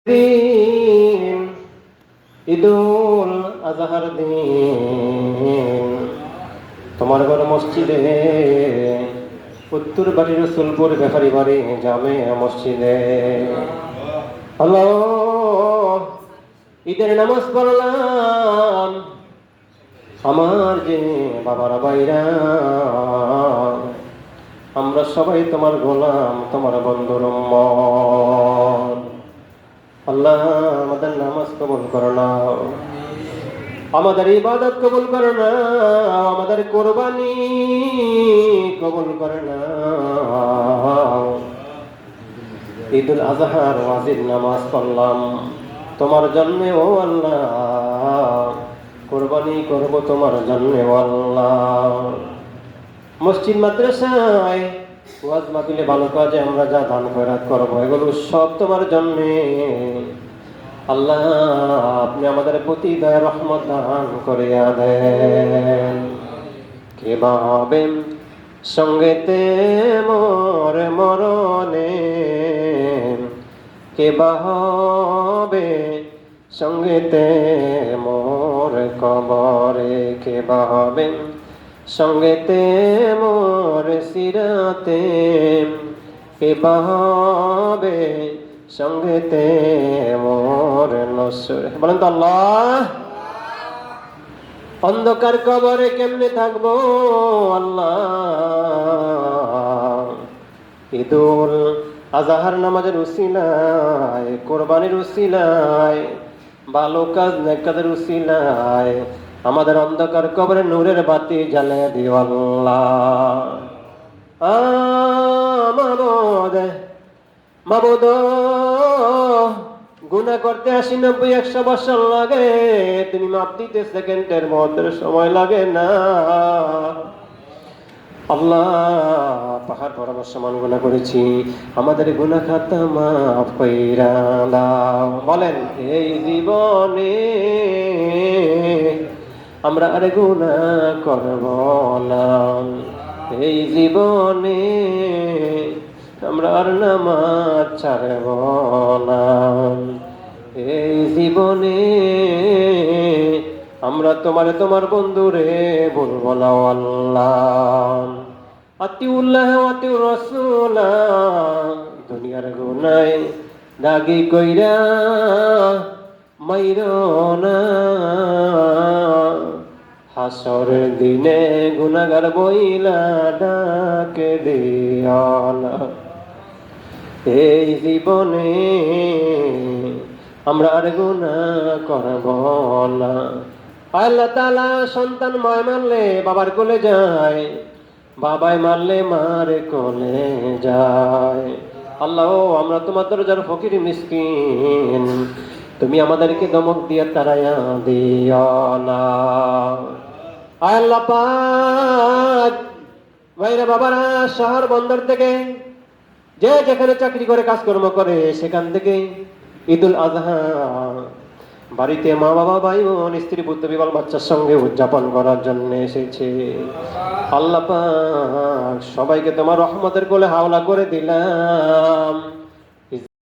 দিন ঈদুল আজহার দিন তোমার ঘর মসজিদে, উত্তর বাড়ি রসুলপুর ব্যাপারী বাড়ি জামে মসজিদে হলো ঈদের নামাজ পড়লাম। আমার যে বাবারা বাইরা, আমরা সবাই তোমার গোলাম, তোমার বন্ধুর উম্মত। আল্লাহ আমাদের নামাজ কবুল করো না, আমাদের ইবাদত কবুল করো না, আমাদের কোরবানি কবুল করো না। ঈদুল আজহার ওয়াজিব নামাজ পড়লাম তোমার জন্য ও আল্লাহ, কোরবানি করব তোমার জন্য ও আল্লাহ। মসজিদ মাদ্রাসায় ওয়াজ মাহফিলে ভালো কাজে আমরা যা দান খয়রাত করবো, এগুলো সব তোমার জন্য আল্লাহ। আপনি আমাদের প্রতি দয়া রহমত দান করিয়া দেন। কে ভাবেন সঙ্গেতে মোর মরণে, কে হবে সঙ্গেতে মোর কবরে, কে হবে সঙ্গেতে মোর সিরাতে, কে হবে সঙ্গেতে মোর নসরে। বলেন তো আল্লাহ। অন্ধকার কবরে কেমনে থাকবো আল্লাহ। ঈদুল আজহার নামাজের উসিলায়, কোরবানির উসিলায়, ভালো কাজ নেক কাজের উসিলায় আমাদের অন্ধকার কবরে নূরের বাতি জ্বালিয়ে দিও আল্লাহ। মাবুদ মাবুদ, গুনাহ করতে 80-90-100 বছর লাগে, তুমি মাপ দিতে সেকেন্ডের মধ্যে সময় লাগে না আল্লাহ। পাহাড় পর্বত সমান গুনাহ করেছি, আমাদের গুনাহ খাতা মাফ কইরা দাও। বলেন এই জীবনে আমরা আর গুনাহ করব না, এই জীবনে আমরা আর নামাজ ছাড়ব না, এই জীবনে আমরা তোমার বন্ধুরে বলবো না আল্লাহ। আতিউল্লাহ আতিউর রাসূলাহ, দুনিয়ার গুনায় দাগি কইরা মাইরো না, হাসর দিনে গুনাহগার বইলা ডাকে দিও না। এই জীবনে আমরা আর গুনাহ করব না। আল্লাহ তাআলা সন্তান মায় মারলে বাবার কোলে যায়, বাবাই মারলে মার কোলে যায়। আল্লাহ আমরা তোমার দরজার ফকির মিসকিন, তুমি আমাদেরকে দমক দিয়ে তাড়াইয়া দিও না। আল্লাহ পাক ভাইরা বাবারা শহর বন্দর থেকে যে যেখানে চাকরি করে কাজকর্ম করে সেখান থেকে ঈদুল আজহা বাড়িতে মা বাবা ভাই বোন স্ত্রী পুত্র বিবাল বাচ্চার সঙ্গে উদযাপন করার জন্য এসেছে। আল্লাহ পাক সবাইকে তোমার রহমতের কোলে হাওলা করে দিলাম।